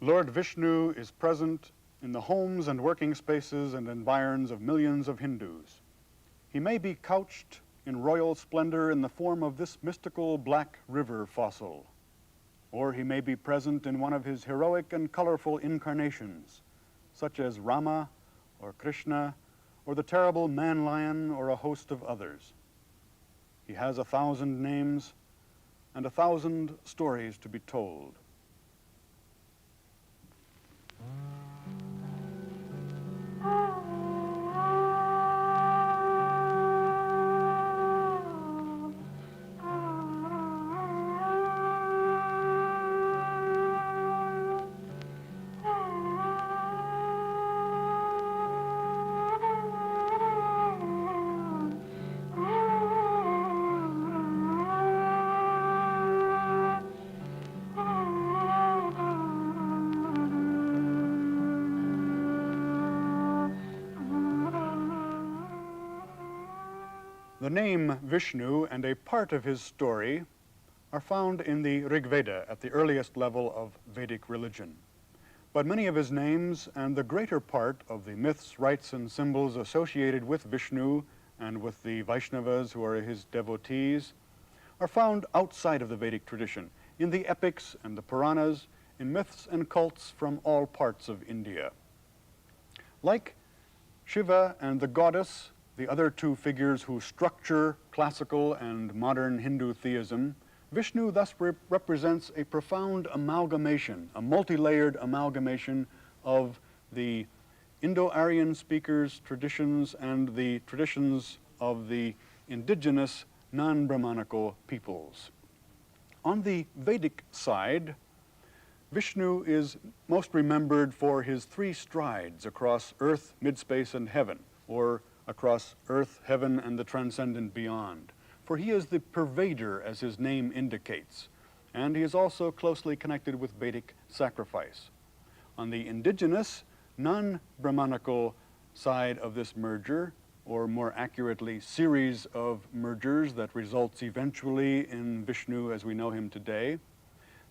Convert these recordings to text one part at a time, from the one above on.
Lord Vishnu is present in the homes and working spaces and environs of millions of Hindus. He may be couched in royal splendor in the form of this mystical black river fossil, or he may be present in one of his heroic and colorful incarnations, such as Rama or Krishna or the terrible man-lion or a host of others. He has 1,000 names and 1,000 stories to be told. The name Vishnu and a part of his story are found in the Rig Veda at the earliest level of Vedic religion. But many of his names and the greater part of the myths, rites, and symbols associated with Vishnu and with the Vaishnavas who are his devotees are found outside of the Vedic tradition, in the epics and the Puranas, in myths and cults from all parts of India. Like Shiva and the goddess, the other two figures who structure classical and modern Hindu theism, Vishnu thus represents a profound amalgamation, a multi-layered amalgamation of the Indo-Aryan speakers' traditions and the traditions of the indigenous non-Brahmanical peoples. On the Vedic side, Vishnu is most remembered for his 3 strides across earth, mid-space, and heaven, or across earth, heaven, and the transcendent beyond. For he is the pervader, as his name indicates, and he is also closely connected with Vedic sacrifice. On the indigenous, non-Brahmanical side of this merger, or more accurately, series of mergers that results eventually in Vishnu as we know him today,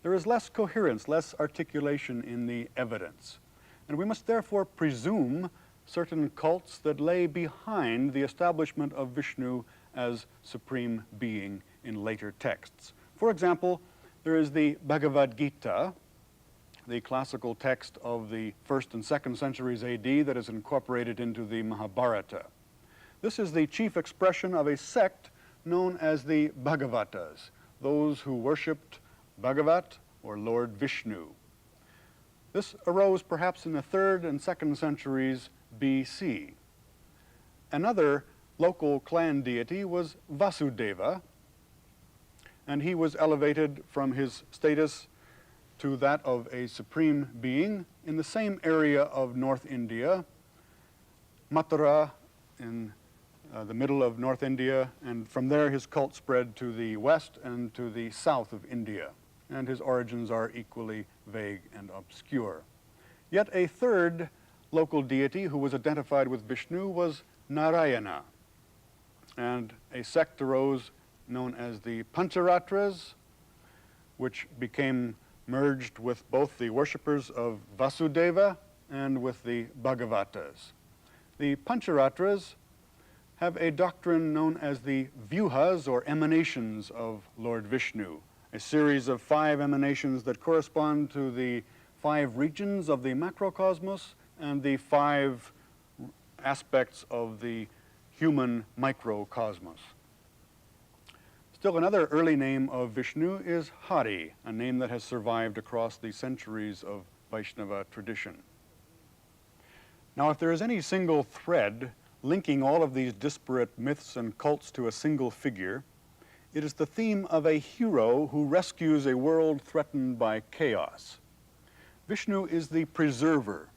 there is less coherence, less articulation in the evidence. And we must therefore presume certain cults that lay behind the establishment of Vishnu as supreme being in later texts. For example, there is the Bhagavad Gita, the classical text of the 1st and 2nd centuries AD that is incorporated into the Mahabharata. This is the chief expression of a sect known as the Bhagavatas, those who worshipped Bhagavat or Lord Vishnu. This arose perhaps in the 3rd and 2nd centuries BC. Another local clan deity was Vasudeva, and he was elevated from his status to that of a supreme being in the same area of North India, Mathura in the middle of North India, and from there his cult spread to the west and to the south of India, and his origins are equally vague and obscure. Yet a third local deity who was identified with Vishnu was Narayana, and a sect arose known as the Pancharatras, which became merged with both the worshippers of Vasudeva and with the Bhagavatas. The Pancharatras have a doctrine known as the Vyuhas, or emanations of Lord Vishnu, a series of 5 emanations that correspond to the 5 regions of the macrocosmos and the 5 aspects of the human microcosmos. Still another early name of Vishnu is Hari, a name that has survived across the centuries of Vaishnava tradition. Now, if there is any single thread linking all of these disparate myths and cults to a single figure, it is the theme of a hero who rescues a world threatened by chaos. Vishnu is the preserver,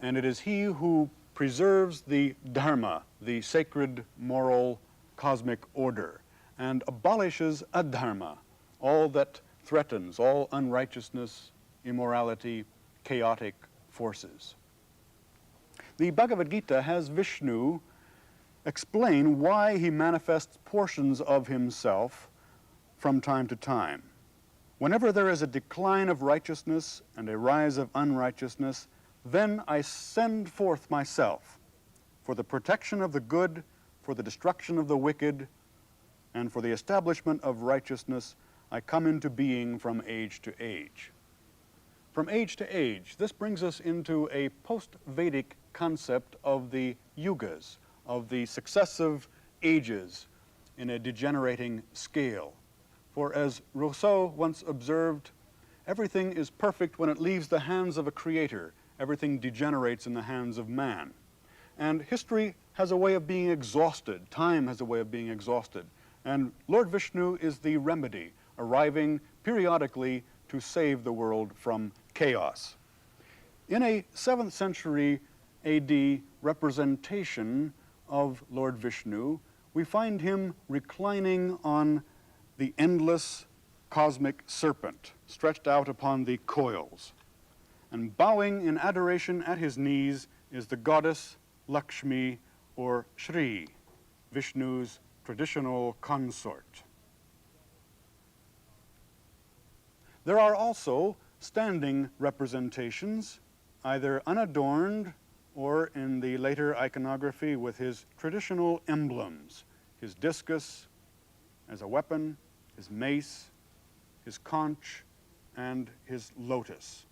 and it is he who preserves the dharma, the sacred moral cosmic order, and abolishes adharma, all that threatens, all unrighteousness, immorality, chaotic forces. The Bhagavad Gita has Vishnu explain why he manifests portions of himself from time to time. Whenever there is a decline of righteousness and a rise of unrighteousness, then I send forth myself for the protection of the good, for the destruction of the wicked, and for the establishment of righteousness. I come into being from age to age. From age to age, this brings us into a post-Vedic concept of the yugas, of the successive ages in a degenerating scale. For as Rousseau once observed, everything is perfect when it leaves the hands of a creator. Everything degenerates in the hands of man. And history has a way of being exhausted. Time has a way of being exhausted. And Lord Vishnu is the remedy, arriving periodically to save the world from chaos. In a 7th century AD representation of Lord Vishnu, we find him reclining on the endless cosmic serpent stretched out upon the coils. And bowing in adoration at his knees is the goddess Lakshmi, or Shri, Vishnu's traditional consort. There are also standing representations, either unadorned or in the later iconography with his traditional emblems, his discus as a weapon, his mace, his conch, and his lotus.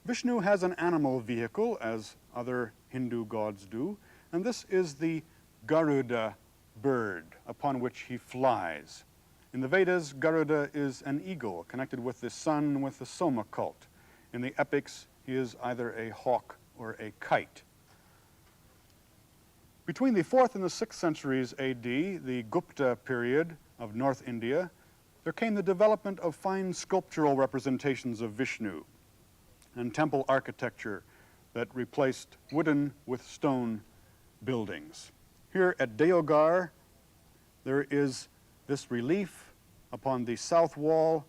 Vishnu has an animal vehicle, as other Hindu gods do, and this is the Garuda bird upon which he flies. In the Vedas, Garuda is an eagle connected with the sun and with the Soma cult. In the epics, he is either a hawk or a kite. Between the 4th and the 6th centuries AD, the Gupta period of North India, there came the development of fine sculptural representations of Vishnu and temple architecture that replaced wooden with stone buildings. Here at Deogar, there is this relief upon the south wall,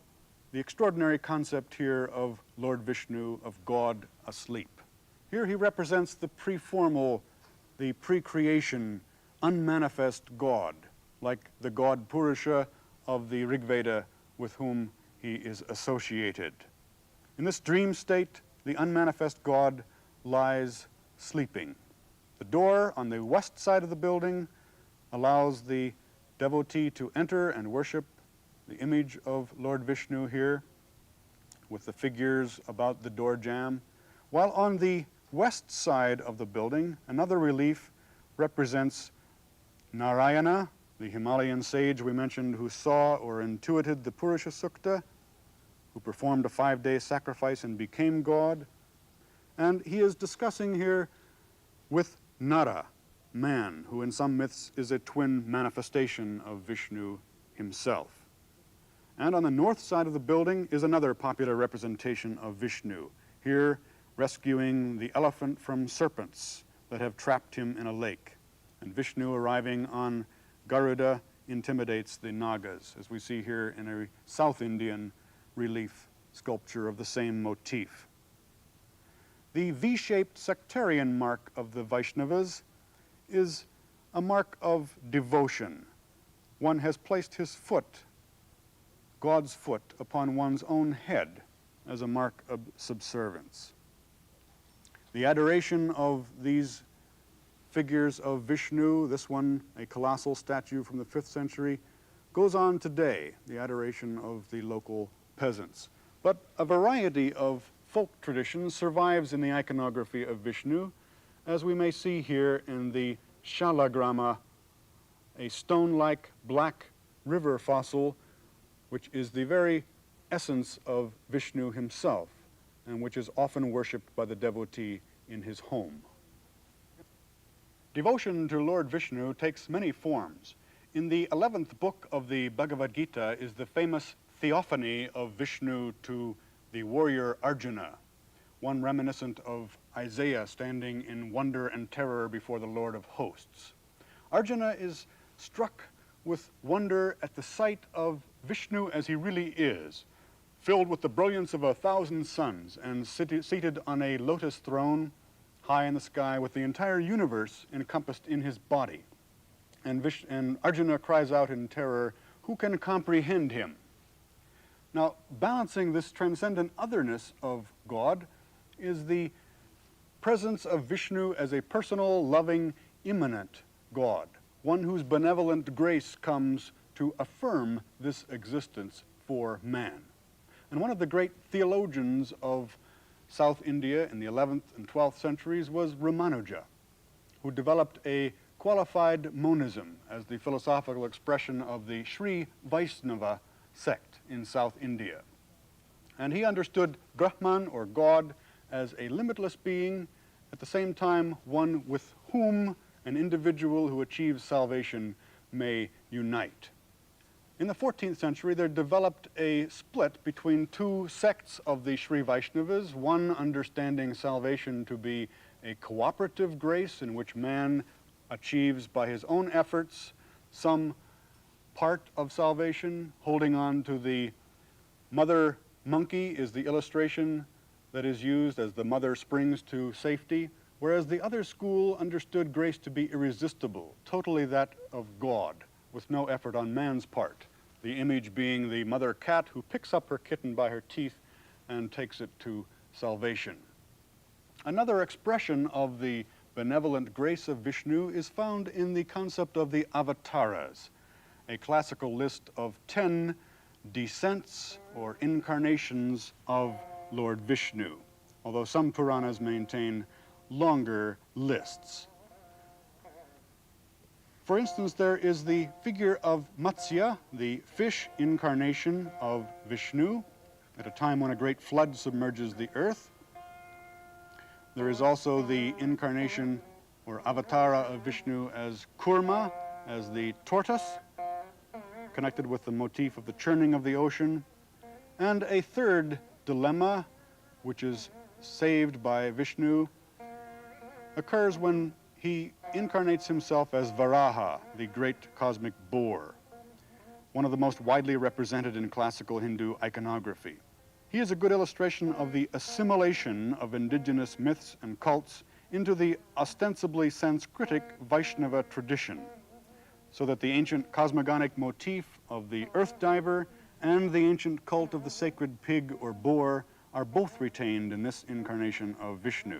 the extraordinary concept here of Lord Vishnu, of God asleep. Here he represents the pre-formal, the pre-creation, unmanifest God, like the god Purusha of the Rig Veda with whom he is associated. In this dream state, the unmanifest God lies sleeping. The door on the west side of the building allows the devotee to enter and worship the image of Lord Vishnu here with the figures about the door jamb, while on the west side of the building, another relief represents Narayana, the Himalayan sage we mentioned who saw or intuited the Purusha Sukta, who performed a 5-day sacrifice and became God. And he is discussing here with Nara, man, who in some myths is a twin manifestation of Vishnu himself. And on the north side of the building is another popular representation of Vishnu, here rescuing the elephant from serpents that have trapped him in a lake. And Vishnu arriving on Garuda intimidates the Nagas, as we see here in a South Indian relief sculpture of the same motif. The V-shaped sectarian mark of the Vaishnavas is a mark of devotion. One has placed his foot, God's foot, upon one's own head as a mark of subservience. The adoration of these figures of Vishnu, this one a colossal statue from the 5th century, goes on today, the adoration of the local peasants. But a variety of folk traditions survives in the iconography of Vishnu, as we may see here in the Shalagrama, a stone-like black river fossil, which is the very essence of Vishnu himself, and which is often worshipped by the devotee in his home. Devotion to Lord Vishnu takes many forms. In the 11th book of the Bhagavad Gita is the famous theophany of Vishnu to the warrior Arjuna, one reminiscent of Isaiah standing in wonder and terror before the Lord of hosts. Arjuna is struck with wonder at the sight of Vishnu as he really is, filled with the brilliance of 1,000 suns and seated on a lotus throne high in the sky with the entire universe encompassed in his body. And Arjuna cries out in terror, "Who can comprehend him?" Now, balancing this transcendent otherness of God is the presence of Vishnu as a personal, loving, immanent God, one whose benevolent grace comes to affirm this existence for man. And one of the great theologians of South India in the 11th and 12th centuries was Ramanuja, who developed a qualified monism as the philosophical expression of the Sri Vaishnava sect in South India. And he understood Brahman, or God, as a limitless being, at the same time one with whom an individual who achieves salvation may unite. In the 14th century, there developed a split between two sects of the Sri Vaishnavas, one understanding salvation to be a cooperative grace in which man achieves by his own efforts some part of salvation. Holding on to the mother monkey is the illustration that is used as the mother springs to safety, whereas the other school understood grace to be irresistible, totally that of God, with no effort on man's part, the image being the mother cat who picks up her kitten by her teeth and takes it to salvation. Another expression of the benevolent grace of Vishnu is found in the concept of the avatars, a classical list of 10 descents or incarnations of Lord Vishnu, although some Puranas maintain longer lists. For instance, there is the figure of Matsya, the fish incarnation of Vishnu, at a time when a great flood submerges the earth. There is also the incarnation or avatara of Vishnu as Kurma, as the tortoise, connected with the motif of the churning of the ocean. And a third dilemma, which is saved by Vishnu, occurs when he incarnates himself as Varaha, the great cosmic boar, one of the most widely represented in classical Hindu iconography. He is a good illustration of the assimilation of indigenous myths and cults into the ostensibly Sanskritic Vaishnava tradition, so that the ancient cosmogonic motif of the earth diver and the ancient cult of the sacred pig or boar are both retained in this incarnation of Vishnu.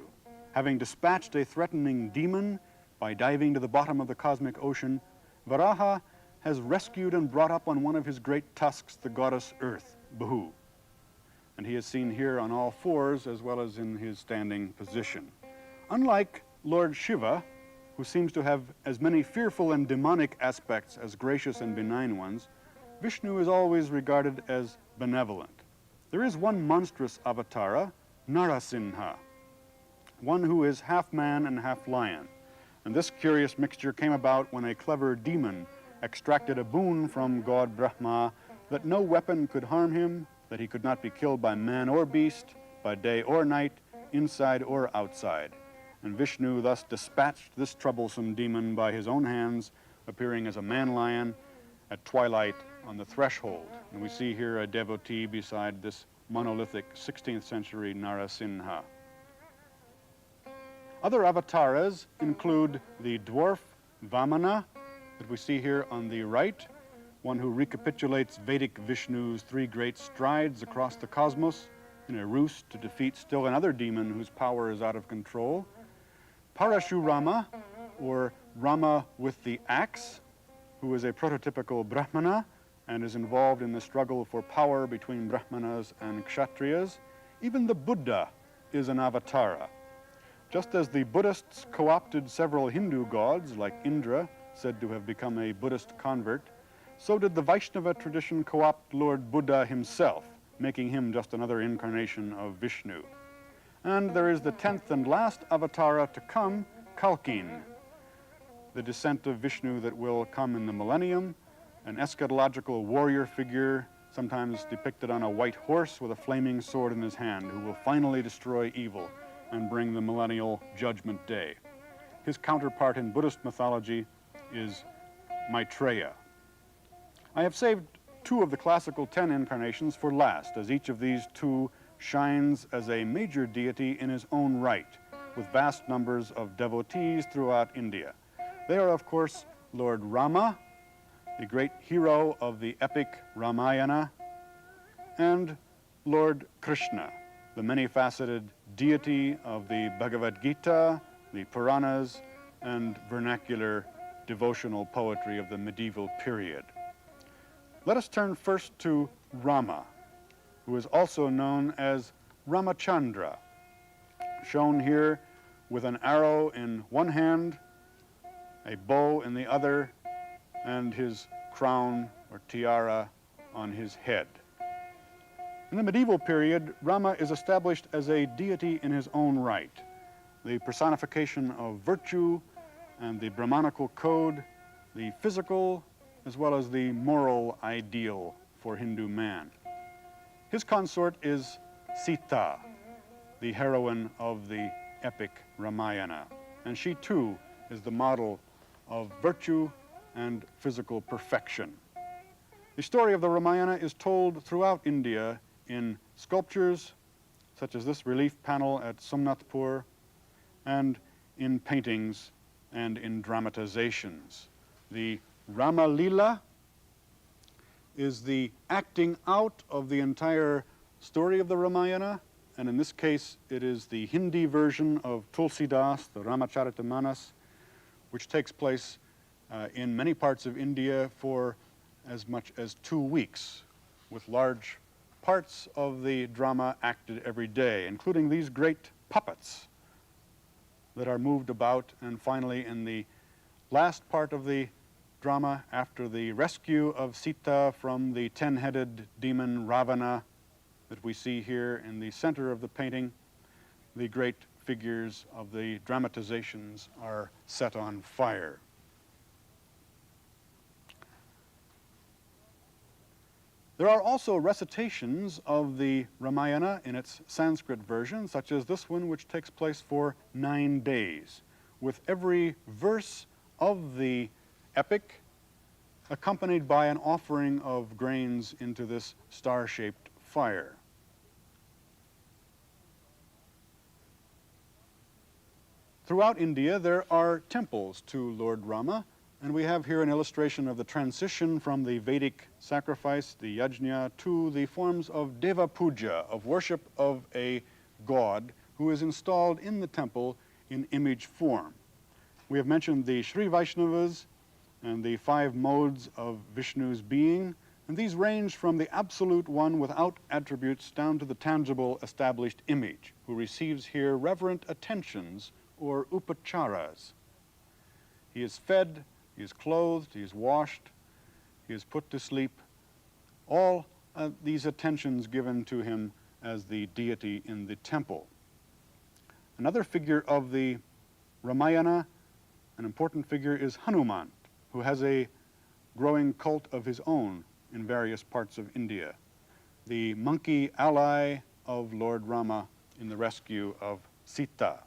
Having dispatched a threatening demon by diving to the bottom of the cosmic ocean, Varaha has rescued and brought up on one of his great tusks the goddess Earth, Bahu. And he is seen here on all fours as well as in his standing position. Unlike Lord Shiva, who seems to have as many fearful and demonic aspects as gracious and benign ones, Vishnu is always regarded as benevolent. There is one monstrous avatara, Narasimha, one who is half man and half lion. And this curious mixture came about when a clever demon extracted a boon from God Brahma that no weapon could harm him, that he could not be killed by man or beast, by day or night, inside or outside. And Vishnu thus dispatched this troublesome demon by his own hands, appearing as a man-lion at twilight on the threshold. And we see here a devotee beside this monolithic 16th century Narasimha. Other avatars include the dwarf Vamana that we see here on the right, one who recapitulates Vedic Vishnu's 3 great strides across the cosmos in a ruse to defeat still another demon whose power is out of control. Parashurama, or Rama with the axe, who is a prototypical Brahmana and is involved in the struggle for power between Brahmanas and Kshatriyas. Even the Buddha is an avatara. Just as the Buddhists co-opted several Hindu gods, like Indra, said to have become a Buddhist convert, so did the Vaishnava tradition co-opt Lord Buddha himself, making him just another incarnation of Vishnu. And there is the 10th and last avatara to come, Kalkin, the descent of Vishnu that will come in the millennium, an eschatological warrior figure, sometimes depicted on a white horse with a flaming sword in his hand, who will finally destroy evil and bring the millennial judgment day. His counterpart in Buddhist mythology is Maitreya. I have saved 2 of the classical 10 incarnations for last, as each of these 2 shines as a major deity in his own right, with vast numbers of devotees throughout India. They are, of course, Lord Rama, the great hero of the epic Ramayana, and Lord Krishna, the many-faceted deity of the Bhagavad Gita, the Puranas, and vernacular devotional poetry of the medieval period. Let us turn first to Rama, who is also known as Ramachandra, shown here with an arrow in one hand, a bow in the other, and his crown or tiara on his head. In the medieval period, Rama is established as a deity in his own right, the personification of virtue and the Brahmanical code, the physical as well as the moral ideal for Hindu man. His consort is Sita, the heroine of the epic Ramayana, and she too is the model of virtue and physical perfection. The story of the Ramayana is told throughout India in sculptures, such as this relief panel at Somnathpur, and in paintings and in dramatizations. The Rama Leela is the acting out of the entire story of the Ramayana, and in this case it is the Hindi version of Tulsidas, the Ramacharita-manas, which takes place in many parts of India for as much as 2 weeks, with large parts of the drama acted every day, including these great puppets that are moved about, and finally in the last part of the drama, after the rescue of Sita from the 10-headed demon Ravana that we see here in the center of the painting, the great figures of the dramatizations are set on fire. There are also recitations of the Ramayana in its Sanskrit version, such as this one, which takes place for 9 days, with every verse of the epic accompanied by an offering of grains into this star-shaped fire. Throughout India, there are temples to Lord Rama, and we have here an illustration of the transition from the Vedic sacrifice, the yajna, to the forms of Deva Puja, of worship of a god who is installed in the temple in image form. We have mentioned the Sri Vaishnavas and the 5 modes of Vishnu's being, and these range from the absolute one without attributes down to the tangible established image, who receives here reverent attentions or upacharas. He is fed, he is clothed, he is washed, he is put to sleep. All these attentions given to him as the deity in the temple. Another figure of the Ramayana, an important figure, is Hanuman, who has a growing cult of his own in various parts of India, the monkey ally of Lord Rama in the rescue of Sita.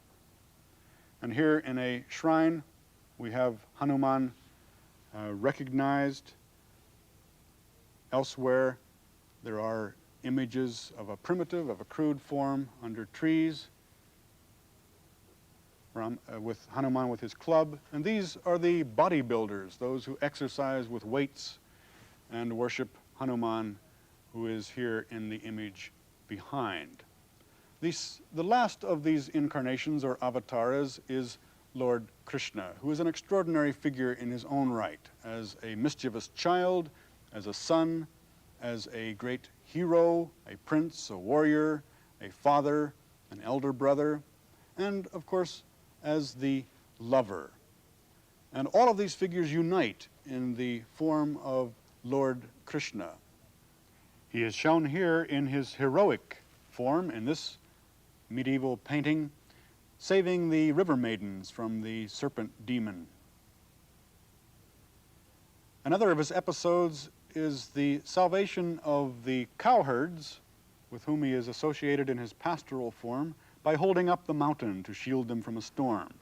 And here in a shrine, we have Hanuman recognized. Elsewhere, there are images of a primitive, of a crude form under trees, with Hanuman with his club. And these are the bodybuilders, those who exercise with weights and worship Hanuman, who is here in the image behind. The last of these incarnations or avatars is Lord Krishna, who is an extraordinary figure in his own right, as a mischievous child, as a son, as a great hero, a prince, a warrior, a father, an elder brother, and of course as the lover. And all of these figures unite in the form of Lord Krishna. He is shown here in his heroic form in this medieval painting, saving the river maidens from the serpent demon. Another of his episodes is the salvation of the cowherds with whom he is associated in his pastoral form by holding up the mountain to shield them from a storm.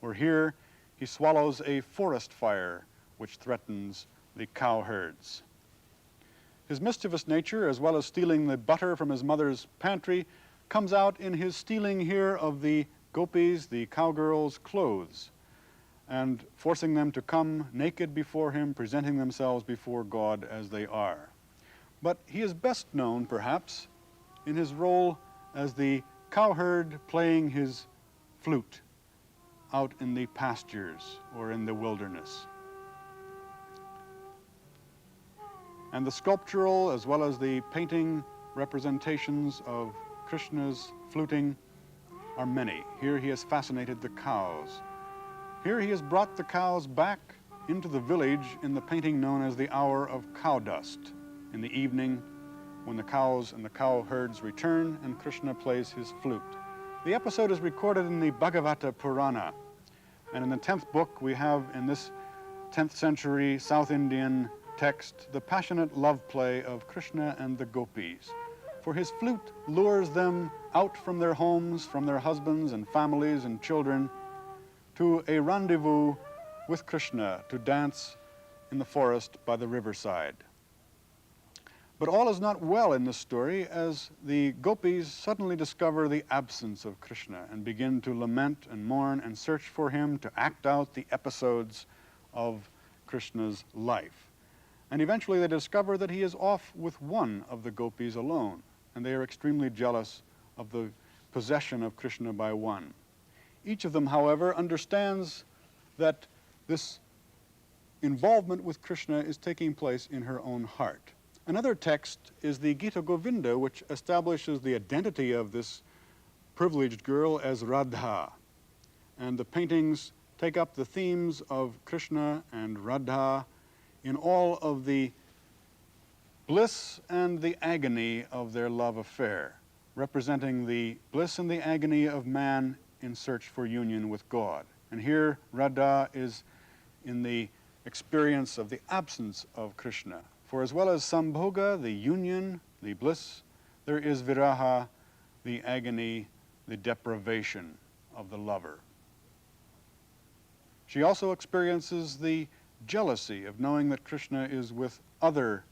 Or here he swallows a forest fire which threatens the cowherds. His mischievous nature, as well as stealing the butter from his mother's pantry, comes out in his stealing here of the gopis, the cowgirls' clothes, and forcing them to come naked before him, presenting themselves before God as they are. But he is best known, perhaps, in his role as the cowherd playing his flute out in the pastures or in the wilderness. And the sculptural as well as the painting representations of Krishna's fluting are many. Here he has fascinated the cows. Here he has brought the cows back into the village in the painting known as the Hour of Cow Dust. In the evening, when the cows and the cow herds return and Krishna plays his flute. The episode is recorded in the Bhagavata Purana. And in the 10th book, we have in this 10th century South Indian text the passionate love play of Krishna and the gopis. For his flute lures them out from their homes, from their husbands and families and children, to a rendezvous with Krishna to dance in the forest by the riverside. But all is not well in this story as the gopis suddenly discover the absence of Krishna and begin to lament and mourn and search for him to act out the episodes of Krishna's life. And eventually they discover that he is off with one of the gopis alone, and they are extremely jealous of the possession of Krishna by one. Each of them, however, understands that this involvement with Krishna is taking place in her own heart. Another text is the Gita Govinda, which establishes the identity of this privileged girl as Radha. And the paintings take up the themes of Krishna and Radha in all of the bliss and the agony of their love affair, representing the bliss and the agony of man in search for union with God. And here Radha is in the experience of the absence of Krishna. For as well as sambhoga, the union, the bliss, there is viraha, the agony, the deprivation of the lover. She also experiences the jealousy of knowing that Krishna is with other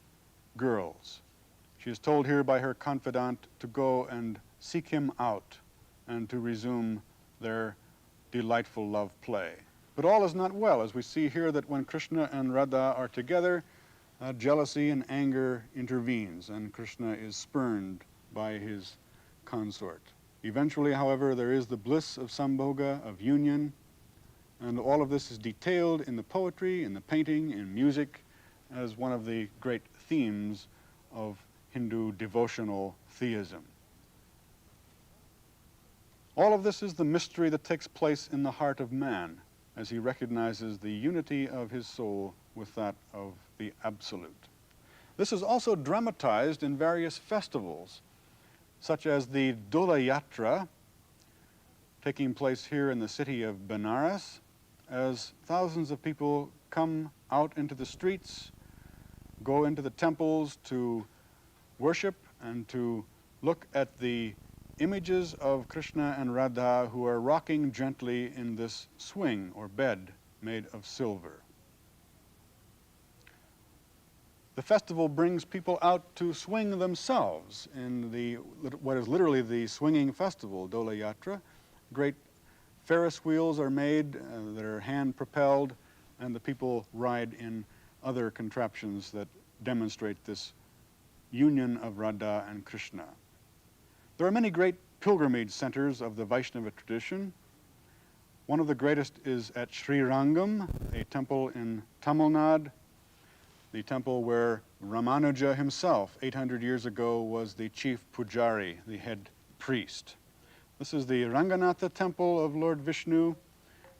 girls. She is told here by her confidant to go and seek him out and to resume their delightful love play. But all is not well, as we see here that when Krishna and Radha are together, jealousy and anger intervenes, and Krishna is spurned by his consort. Eventually, however, there is the bliss of sambhoga, of union, and all of this is detailed in the poetry, in the painting, in music, as one of the great themes of Hindu devotional theism. All of this is the mystery that takes place in the heart of man as he recognizes the unity of his soul with that of the Absolute. This is also dramatized in various festivals, such as the Dola Yatra, taking place here in the city of Benares, as thousands of people come out into the streets, go into the temples to worship and to look at the images of Krishna and Radha who are rocking gently in this swing or bed made of silver. The festival brings people out to swing themselves in what is literally the swinging festival, Dola Yatra. Great Ferris wheels are made that are hand-propelled, and the people ride in other contraptions that demonstrate this union of Radha and Krishna. There are many great pilgrimage centers of the Vaishnava tradition. One of the greatest is at Sri Rangam, a temple in Tamil Nadu, the temple where Ramanuja himself, 800 years ago, was the chief pujari, the head priest. This is the Ranganatha temple of Lord Vishnu,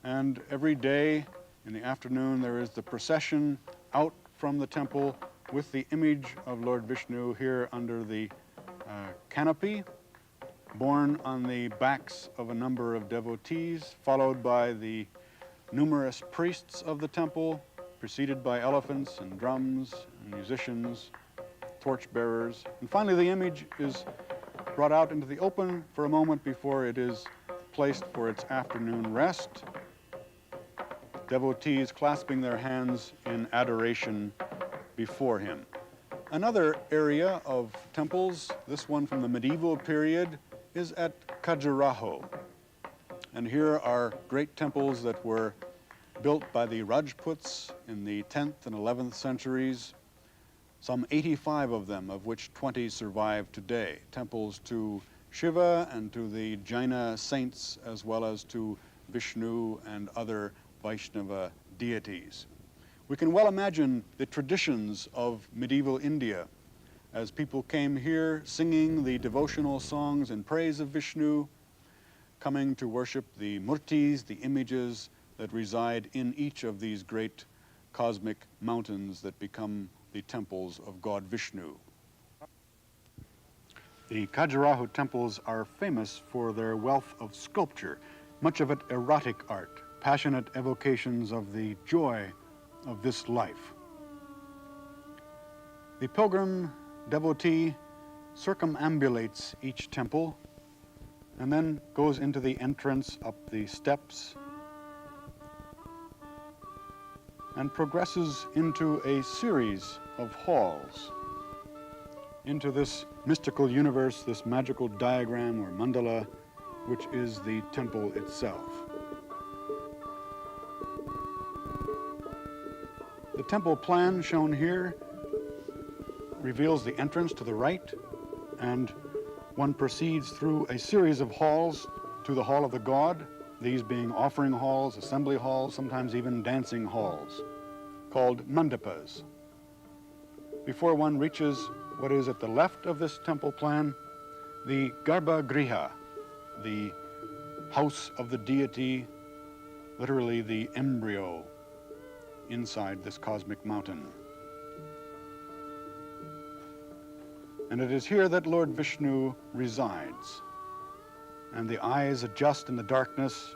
and every day in the afternoon there is the procession out from the temple with the image of Lord Vishnu here under the canopy, borne on the backs of a number of devotees, followed by the numerous priests of the temple, preceded by elephants and drums and musicians, torchbearers. And finally the image is brought out into the open for a moment before it is placed for its afternoon rest. Devotees clasping their hands in adoration before him. Another area of temples, this one from the medieval period, is at Khajuraho. And here are great temples that were built by the Rajputs in the 10th and 11th centuries, some 85 of them, of which 20 survive today, temples to Shiva and to the Jaina saints, as well as to Vishnu and other Vaishnava deities. We can well imagine the traditions of medieval India as people came here singing the devotional songs in praise of Vishnu, coming to worship the murtis, the images that reside in each of these great cosmic mountains that become the temples of God Vishnu. The Khajuraho temples are famous for their wealth of sculpture, much of it erotic art, passionate evocations of the joy of this life. The pilgrim devotee circumambulates each temple and then goes into the entrance up the steps and progresses into a series of halls, into this mystical universe, this magical diagram or mandala, which is the temple itself. The temple plan shown here reveals the entrance to the right, and one proceeds through a series of halls to the hall of the god, these being offering halls, assembly halls, sometimes even dancing halls, called mandapas. Before one reaches what is at the left of this temple plan, the Garbha Griha, the house of the deity, literally the embryo inside this cosmic mountain. And it is here that Lord Vishnu resides. And the eyes adjust in the darkness,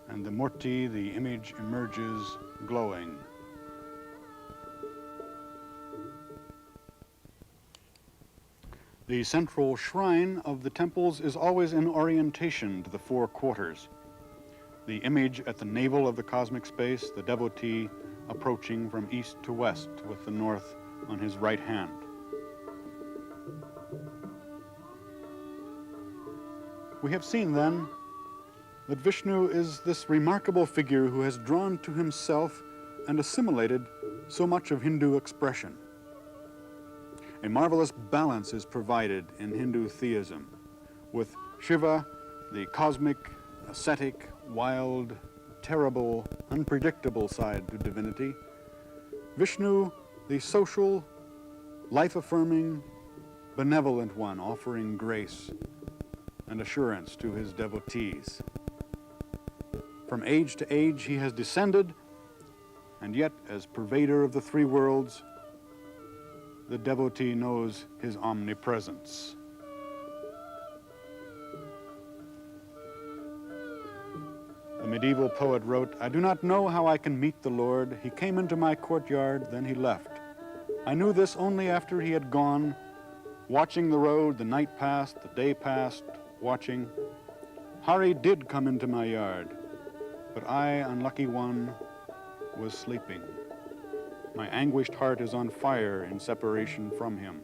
and the murti, the image, emerges glowing. The central shrine of the temples is always in orientation to the four quarters. The image at the navel of the cosmic space, the devotee approaching from east to west with the north on his right hand. We have seen then that Vishnu is this remarkable figure who has drawn to himself and assimilated so much of Hindu expression. A marvelous balance is provided in Hindu theism, with Shiva, the cosmic, ascetic, wild, terrible, unpredictable side to divinity, Vishnu, the social, life-affirming, benevolent one, offering grace and assurance to his devotees. From age to age he has descended, and yet as pervader of the three worlds, the devotee knows his omnipresence. The medieval poet wrote, "I do not know how I can meet the Lord. He came into my courtyard, then he left. I knew this only after he had gone, watching the road, the night passed, the day passed, watching. Hari did come into my yard, but I, unlucky one, was sleeping. My anguished heart is on fire in separation from him.